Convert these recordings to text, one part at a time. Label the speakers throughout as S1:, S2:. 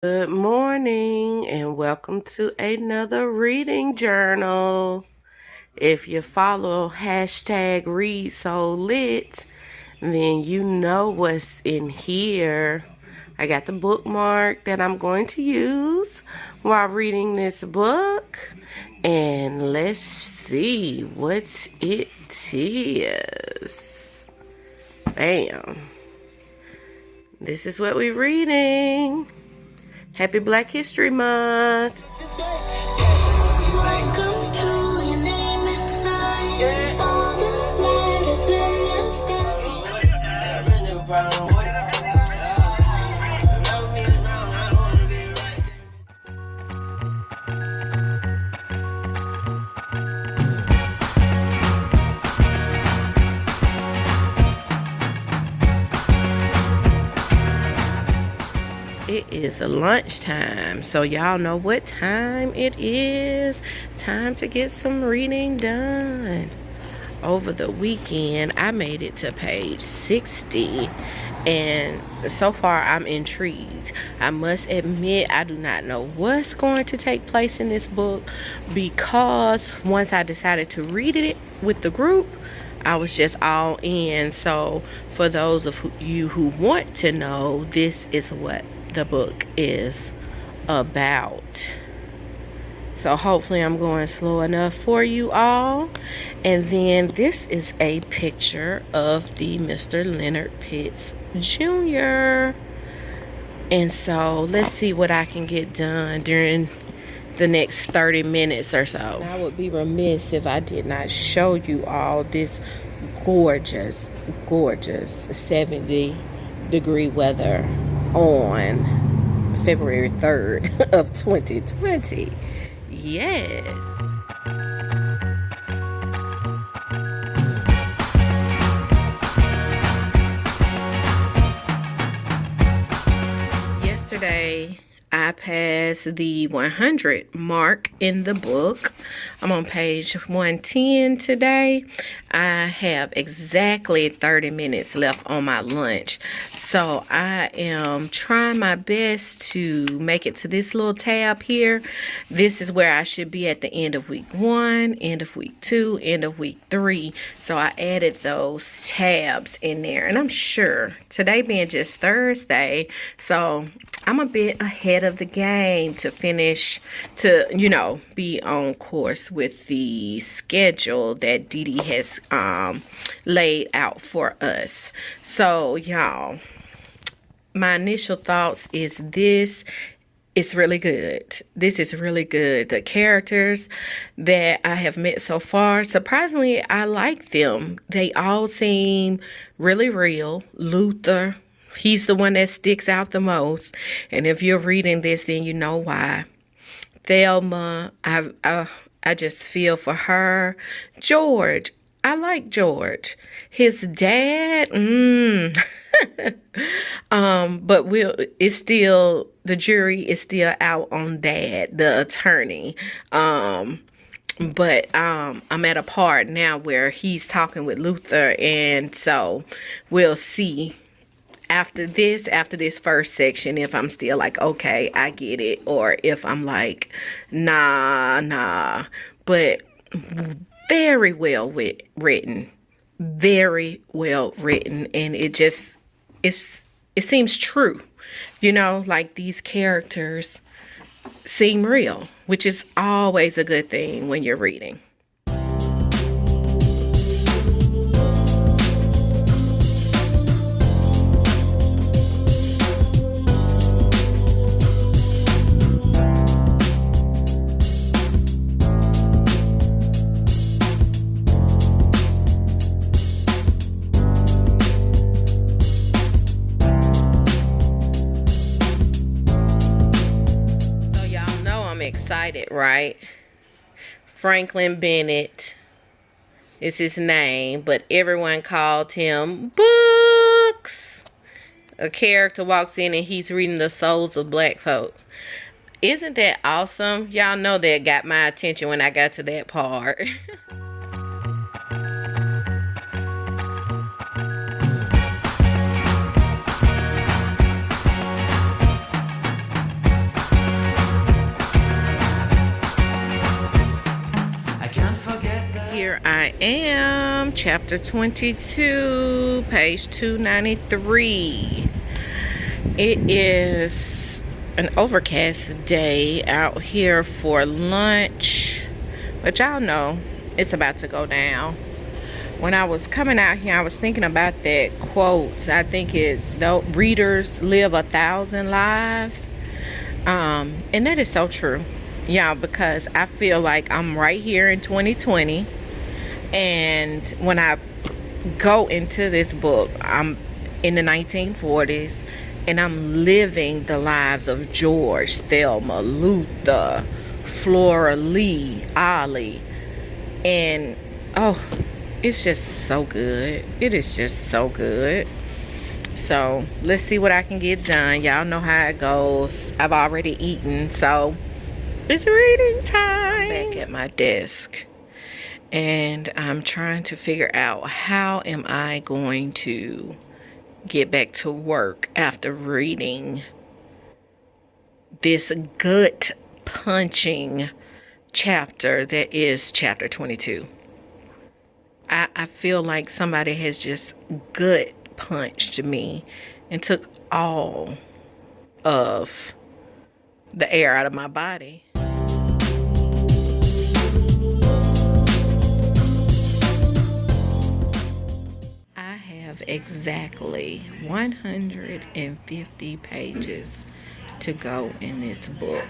S1: Good morning and welcome to another reading journal. If you follow hashtag read so lit, then you know what's in here. I got the bookmark that I'm going to use while reading this book. And let's see what it is. Bam. This is what we're reading. Happy Black History Month. Welcome to your name and lights, all the letters in the sky. It is lunchtime, so y'all know what time it is. Time to get some reading done. Over the weekend, I made it to page 60, and so far I'm intrigued. I must admit, I do not know what's going to take place in this book, because once I decided to read it with the group, I was just all in. So for those of you who want to know, this is what the book is about. So hopefully I'm going slow enough for you all. And then this is a picture of the Mr. Leonard Pitts Jr. And so let's see what I can get done during the next 30 minutes or so. And I would be remiss if I did not show you all this gorgeous 70-degree weather on February 3rd of 2020. Yes. Yesterday, I passed the 100 mark in the book. I'm on page 110 today. I have exactly 30 minutes left on my lunch. So I am trying my best to make it to this little tab here. This is where I should be at the end of week 1, end of week 2, end of week 3. So I added those tabs in there. And I'm sure today being just Thursday, so I'm a bit ahead of the game to finish, to, be on course with the schedule that Dee Dee has laid out for us. So, y'all, my initial thoughts is this is really good. This is really good. The characters that I have met so far, surprisingly, I like them. They all seem really real. Luther, he's the one that sticks out the most. And if you're reading this, then you know why. Thelma, I just feel for her. George, I like George. His dad, but it's still, the jury is still out on Dad, the attorney. But I'm at a part now where he's talking with Luther, and so we'll see after this first section if I'm still like, okay, I get it, or if I'm like, nah. But very well written, and it seems true, like these characters seem real, which is always a good thing when you're reading. Excited, right? Franklin Bennett is his name, but everyone called him Books. A character walks in and he's reading the souls of black folk. Isn't that awesome? Y'all know that got my attention when I got to that part. Here I am, chapter 22, page 293. It is an overcast day out here for lunch, but y'all know it's about to go down. When I was coming out here, I was thinking about that quote. I think it's, though readers live 1,000 lives. And that is so true. Yeah, because I feel like I'm right here in 2020. And when I go into this book, I'm in the 1940s. And I'm living the lives of George, Thelma, Luther, Flora Lee, Ollie. And, oh, it's just so good. It is just so good. So let's see what I can get done. Y'all know how it goes. I've already eaten, so it's reading time. Back at my desk, and I'm trying to figure out how am I going to get back to work after reading this gut punching chapter that is chapter 22. I feel like somebody has just gut punched me and took all of the air out of my body. I have exactly 150 pages to go in this book,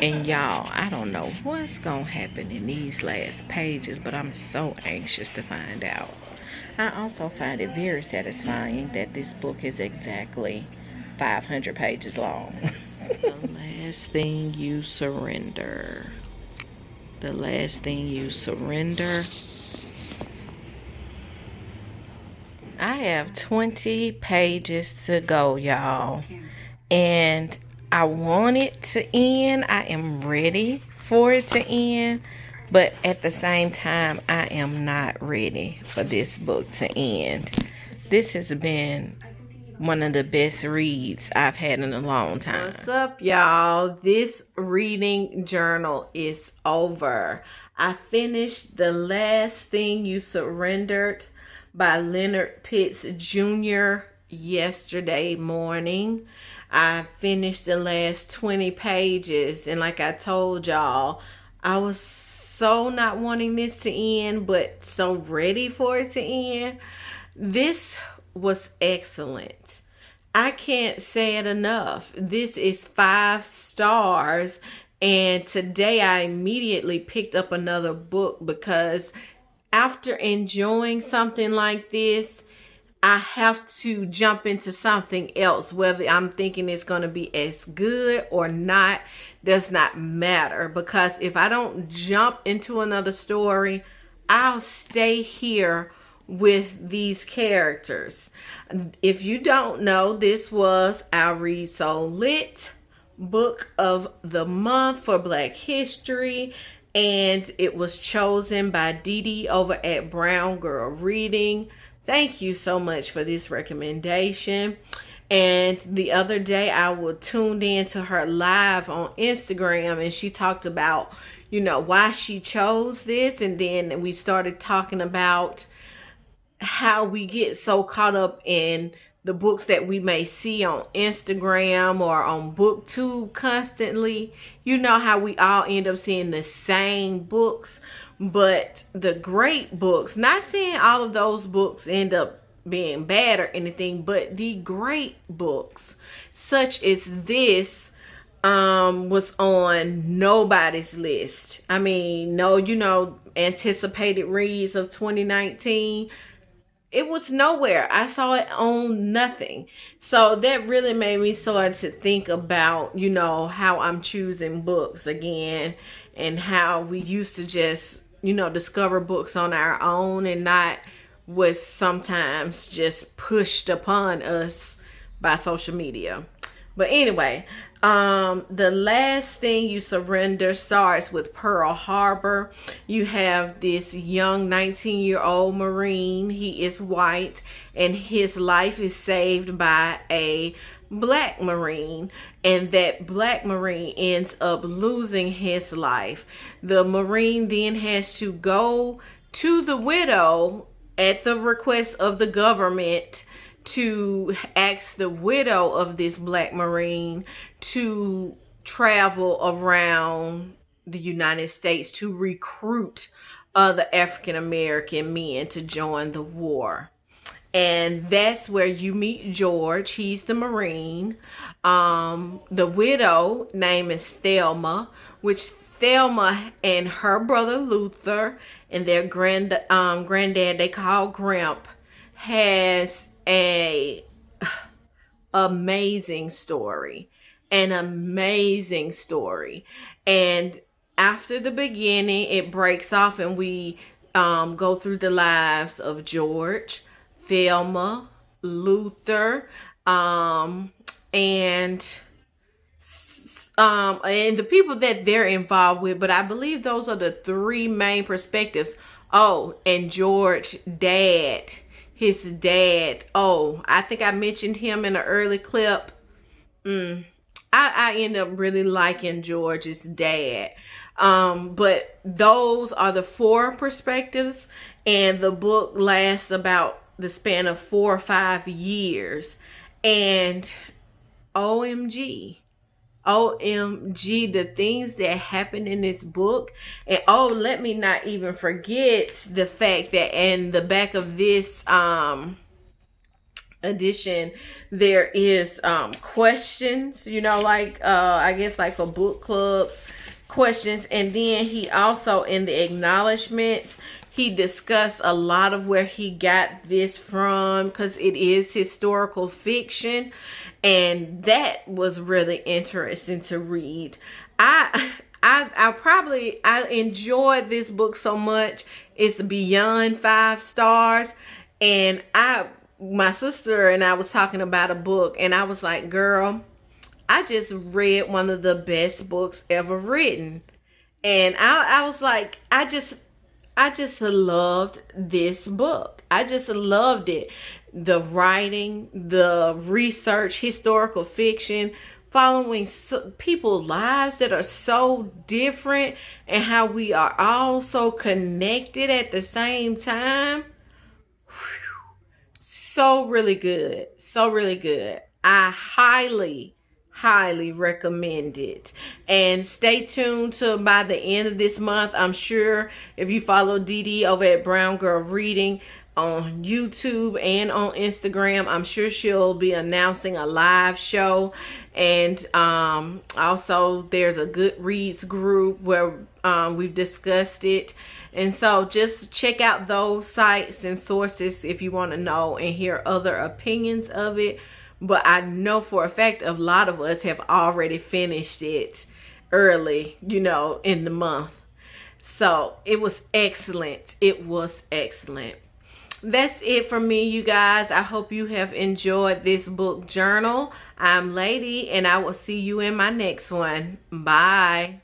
S1: and y'all, I don't know what's gonna happen in these last pages, but I'm so anxious to find out. I also find it very satisfying that this book is exactly 500 pages long. The last thing you surrender. The last thing you surrender. I have 20 pages to go, y'all. And I want it to end. I am ready for it to end. But at the same time, I am not ready for this book to end. This has been one of the best reads I've had in a long time. What's up, y'all? This reading journal is over. I finished The Last Thing You Surrendered by Leonard Pitts Jr. yesterday morning. I finished the last 20 pages, and like I told y'all, I was so not wanting this to end, but so ready for it to end. This was excellent. I can't say it enough. This is 5 stars, and today I immediately picked up another book because after enjoying something like this, I have to jump into something else. Whether I'm thinking it's going to be as good or not does not matter, because if I don't jump into another story, I'll stay here with these characters. If you don't know, this was our Read So Lit book of the month for Black History, and it was chosen by Dee Dee over at Brown Girl Reading. Thank you so much for this recommendation. And the other day I tuned in to her live on Instagram, and she talked about, you know, why she chose this. And then we started talking about how we get so caught up in the books that we may see on Instagram or on BookTube constantly. You know how we all end up seeing the same books. But the great books, not saying all of those books end up being bad or anything, but the great books, such as this, was on nobody's list. I mean, no, you know, anticipated reads of 2019. It was nowhere. I saw it on nothing. So that really made me start to think about, you know, how I'm choosing books again, and how we used to just, you know, discover books on our own and not was sometimes just pushed upon us by social media. But anyway, The Last Thing You Surrender starts with Pearl Harbor. You have this young 19-year-old Marine. He is white, and his life is saved by a Black Marine, and that Black Marine ends up losing his life. The Marine then has to go to the widow at the request of the government to ask the widow of this Black Marine to travel around the United States to recruit other African American men to join the war. And that's where you meet George. He's the Marine. The widow name is Thelma, which Thelma and her brother Luther and their granddad they call Gramp has a amazing story. An amazing story. And after the beginning, it breaks off and we go through the lives of George, Thelma, Luther, and the people that they're involved with. But I believe those are the three main perspectives. Oh, and George, his dad. Oh, I think I mentioned him in an early clip. I end up really liking George's dad. But those are the four perspectives, and the book lasts about the span of 4 or 5 years. And OMG, the things that happen in this book. And oh, let me not even forget the fact that in the back of this edition there is questions, like I guess like for book club questions. And then he also, in the acknowledgments, he discussed a lot of where he got this from, because it is historical fiction, and that was really interesting to read. I enjoyed this book so much. It's beyond 5 stars. And my sister and I was talking about a book, and I was like, girl, I just read one of the best books ever written. And I was like, I just loved this book. I just loved it. The writing, the research, historical fiction, following people's lives that are so different, and how we are all so connected at the same time. So really good. So really good. I highly recommend it. And stay tuned to by the end of this month. I'm sure if you follow Dee Dee over at Brown Girl Reading on YouTube and on Instagram, I'm sure she'll be announcing a live show. And also there's a Goodreads group where we've discussed it. And so just check out those sites and sources if you want to know and hear other opinions of it. But I know for a fact a lot of us have already finished it early, in the month. So it was excellent. It was excellent. That's it for me, you guys. I hope you have enjoyed this book journal. I'm Lady, and I will see you in my next one. Bye.